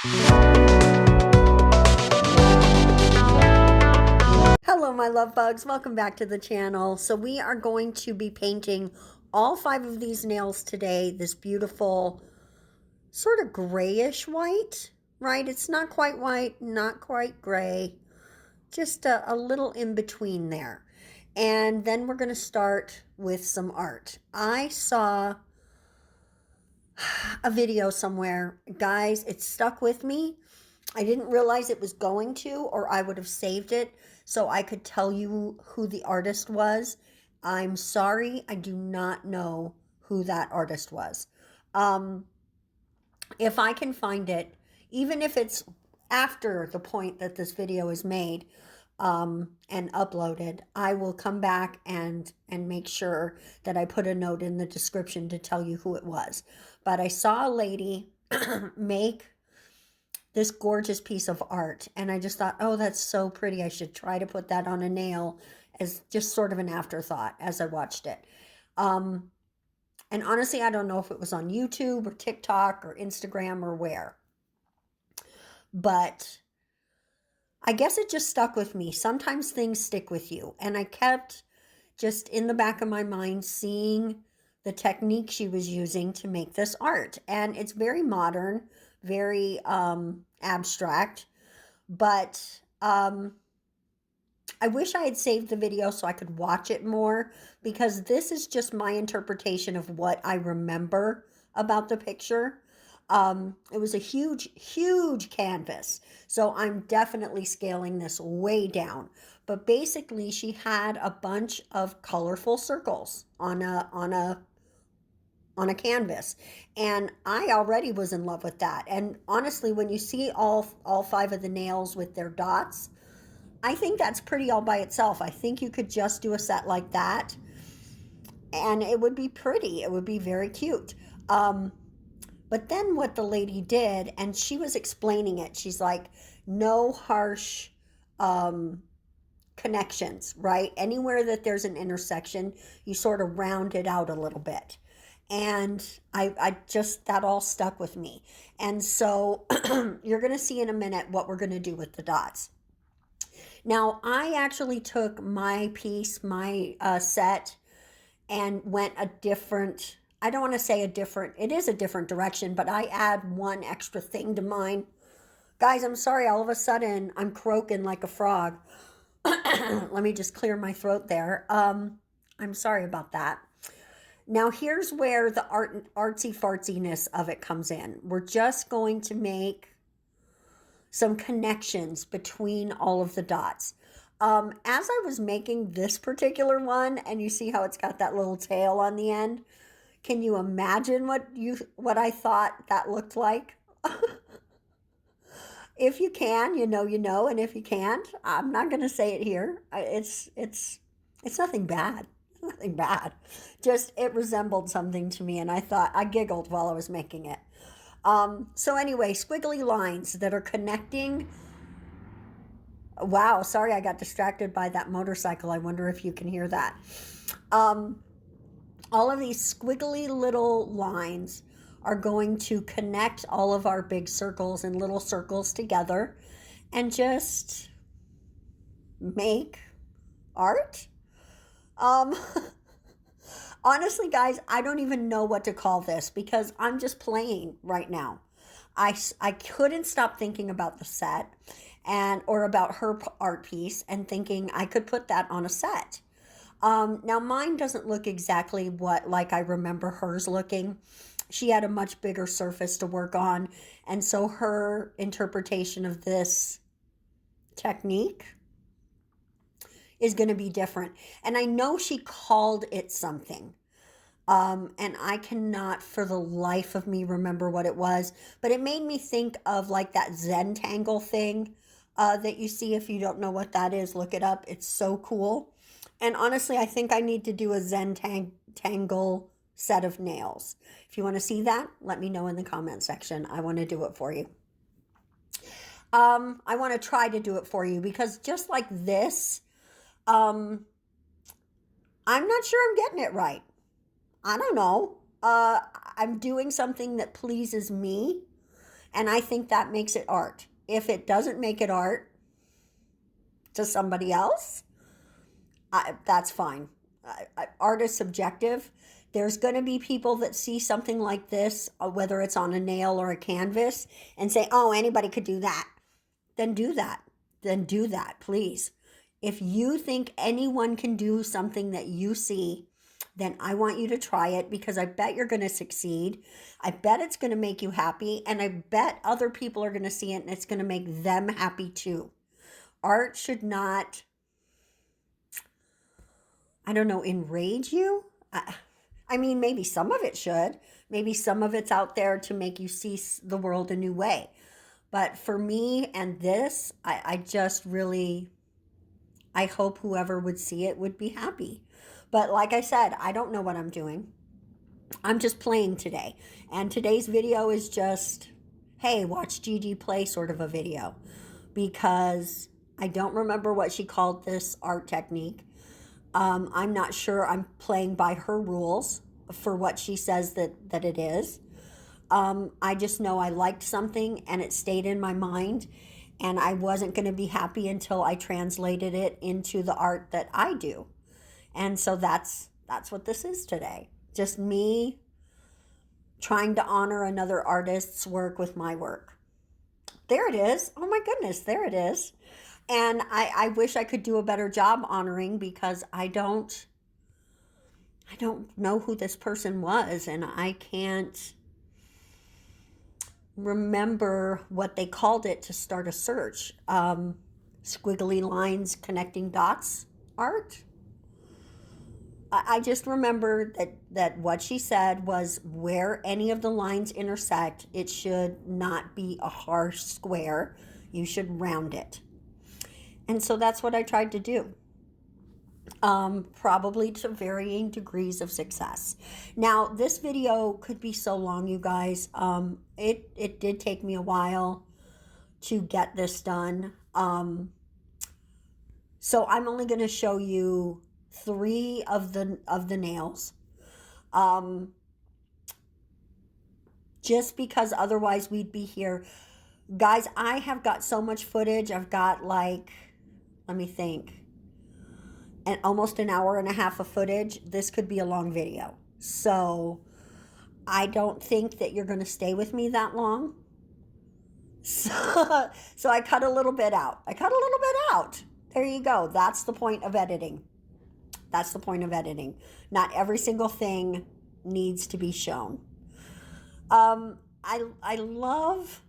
Hello, my love bugs. Welcome back to the channel. So we are going to be painting all 5 of these nails today. This beautiful sort of grayish white, right? It's not quite white, not quite gray, just a little in between there. And then we're going to start with some art. I saw a video somewhere. Guys, it stuck with me. I didn't realize it was going to, or I would have saved it so I could tell you who the artist was. I'm sorry, I do not know who that artist was. If I can find it, even if it's after the point that this video is made and uploaded, I will come back and make sure that I put a note in the description to tell you who it was. But I saw a lady make this gorgeous piece of art, and I just thought, oh, that's so pretty. I should try to put that on a nail as just sort of an afterthought as I watched it. And honestly, I don't know if it was on YouTube or TikTok or Instagram or where, but I guess it just stuck with me. Sometimes things stick with you, and I kept just in the back of my mind seeing the technique she was using to make this art. And it's very modern, very abstract, but I wish I had saved the video so I could watch it more, because this is just my interpretation of what I remember about the picture. It was a huge canvas, so I'm definitely scaling this way down. But basically, she had a bunch of colorful circles on a canvas, and I already was in love with that. And honestly, when you see all 5 of the nails with their dots, I think that's pretty all by itself. I think you could just do a set like that and it would be pretty. It would be very cute. But then what the lady did, and she was explaining it, she's like, no harsh connections, right? Anywhere that there's an intersection, you sort of round it out a little bit. And I just, that all stuck with me. And so you're going to see in a minute what we're going to do with the dots. Now, I actually took my piece, my set, and went a different, I don't want to say a different, it is a different direction, but I add one extra thing to mine. Guys, I'm sorry, all of a sudden I'm croaking like a frog. Let me just clear my throat there. I'm sorry about that. Now, here's where the artsy fartsiness of it comes in. We're just going to make some connections between all of the dots. As I was making this particular one, and you see how it's got that little tail on the end, can you imagine what I thought that looked like? If you can, you know, and if you can't, I'm not going to say it here. It's nothing bad. Nothing bad. Just it resembled something to me, and I giggled while I was making it. So anyway, squiggly lines that are connecting. Wow, sorry, I got distracted by that motorcycle. I wonder if you can hear that. All of these squiggly little lines are going to connect all of our big circles and little circles together and just make art. Honestly, guys, I don't even know what to call this because I'm just playing right now. I couldn't stop thinking about the set or about her art piece and thinking I could put that on a set. Now mine doesn't look exactly like I remember hers looking. She had a much bigger surface to work on, and so her interpretation of this technique is going to be different. And I know she called it something. And I cannot for the life of me remember what it was, but it made me think of like that Zentangle thing that you see. If you don't know what that is, look it up. It's so cool. And honestly, I think I need to do a Zentangle set of nails. If you want to see that, let me know in the comment section. I want to do it for you. I want to try to do it for you because just like this, I'm not sure I'm getting it right. I don't know. I'm doing something that pleases me, And I think that makes it art. If it doesn't make it art to somebody else, that's fine. Art is subjective. There's going to be people that see something like this, whether it's on a nail or a canvas, and say, oh, anybody could do that. Then do that. Then do that, please. If you think anyone can do something that you see, then I want you to try it, because I bet you're going to succeed. I bet it's going to make you happy, and I bet other people are going to see it and it's going to make them happy too. Art should not, I don't know, enrage you. I mean, maybe some of it should. Maybe some of it's out there to make you see the world a new way. But for me and this, I just really, I hope whoever would see it would be happy. But like I said, I don't know what I'm doing. I'm just playing today. And today's video is just, hey, watch Gigi play sort of a video. Because I don't remember what she called this art technique. I'm not sure I'm playing by her rules for what she says that it is. I just know I liked something and it stayed in my mind, and I wasn't going to be happy until I translated it into the art that I do. And so that's what this is today. Just me trying to honor another artist's work with my work. There it is. Oh my goodness, there it is. And I wish I could do a better job honoring, because I don't know who this person was, and I can't remember what they called it to start a search. Squiggly lines connecting dots art. I just remember that what she said was, where any of the lines intersect, it should not be a harsh square. You should round it. And so that's what I tried to do. Probably to varying degrees of success. Now, this video could be so long, you guys. It did take me a while to get this done. So I'm only going to show you 3 of the nails. Just because otherwise we'd be here. Guys, I have got so much footage. I've got like, let me think, and almost an hour and a half of footage. This could be a long video. So I don't think that you're going to stay with me that long. So I cut a little bit out. There you go. That's the point of editing. Not every single thing needs to be shown. I love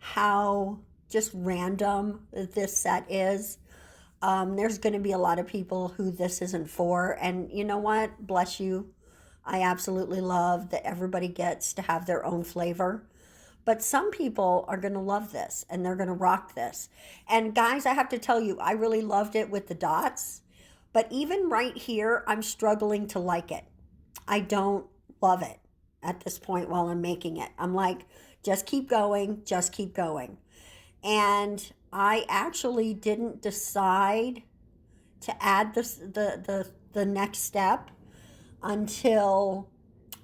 how just random this set is. There's going to be a lot of people who this isn't for, and you know what? Bless you. I absolutely love that everybody gets to have their own flavor. But some people are going to love this, and they're going to rock this. And guys, I have to tell you, I really loved it with the dots. But even right here, I'm struggling to like it. I don't love it at this point while I'm making it. I'm like, just keep going, just keep going. And I actually didn't decide to add the next step until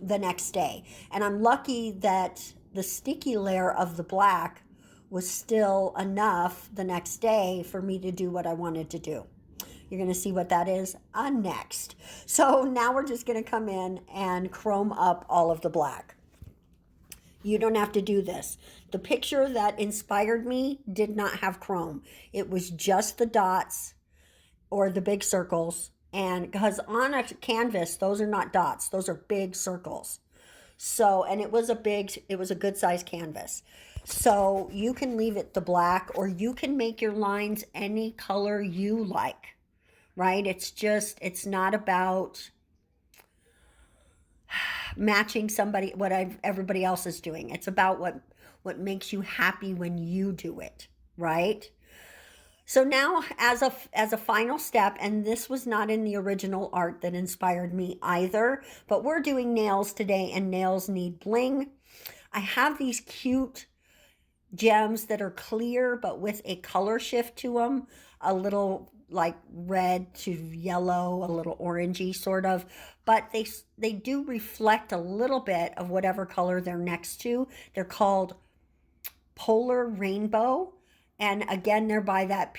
the next day. And I'm lucky that the sticky layer of the black was still enough the next day for me to do what I wanted to do. You're going to see what that is next. So now we're just going to come in and chrome up all of the black. You don't have to do this. The picture that inspired me did not have chrome. It was just the dots or the big circles. And because on a canvas, those are not dots. Those are big circles. So, and it was a good size canvas. So you can leave it the black, or you can make your lines any color you like, right? It's not about matching everybody else is doing. It's about what makes you happy when you do it, right? So now as a final step, and this was not in the original art that inspired me either, but we're doing nails today, and nails need bling. I have these cute gems that are clear, but with a color shift to them, a little like red to yellow, a little orangey sort of, but they do reflect a little bit of whatever color they're next to. They're called Polar Rainbow. And again, they're by that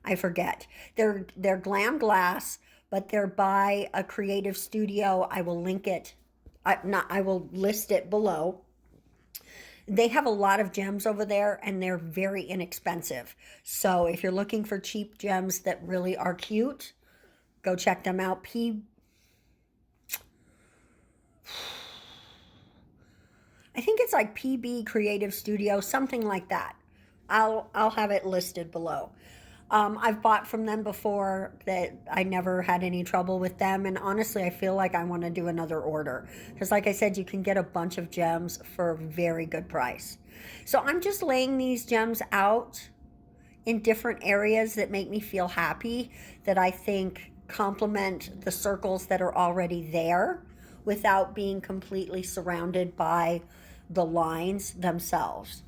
I forget. They're Glam Glass, but they're by a creative studio. I will link it. I will list it below. They have a lot of gems over there, and they're very inexpensive. So if you're looking for cheap gems that really are cute, go check them out. I think it's like PB Creative Studio, something like that. I'll have it listed below. I've bought from them before that I never had any trouble with them. And honestly, I feel like I want to do another order. Because like I said, you can get a bunch of gems for a very good price. So I'm just laying these gems out in different areas that make me feel happy, that I think complement the circles that are already there without being completely surrounded by the lines themselves.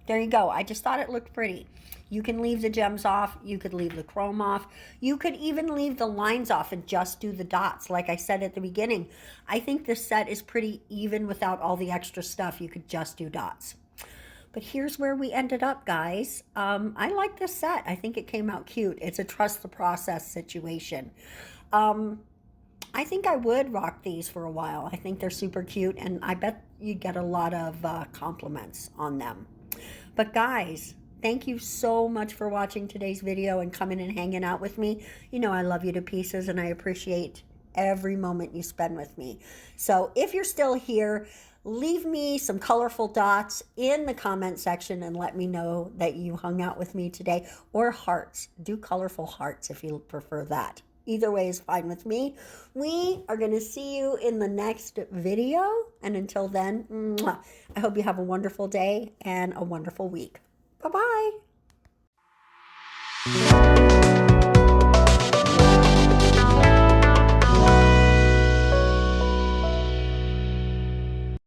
There you go. I just thought it looked pretty. You can leave the gems off. You could leave the chrome off. You could even leave the lines off and just do the dots. Like I said at the beginning, I think this set is pretty even without all the extra stuff. You could just do dots. But here's where we ended up, guys. I like this set. I think it came out cute. It's a trust the process situation. I think I would rock these for a while. I think they're super cute, and I bet you get a lot of compliments on them. But guys, thank you so much for watching today's video and coming and hanging out with me. You know I love you to pieces, and I appreciate every moment you spend with me. So if you're still here, leave me some colorful dots in the comment section and let me know that you hung out with me today. Or hearts. Do colorful hearts if you prefer that. Either way is fine with me. We are going to see you in the next video. And until then, I hope you have a wonderful day and a wonderful week. Bye-bye.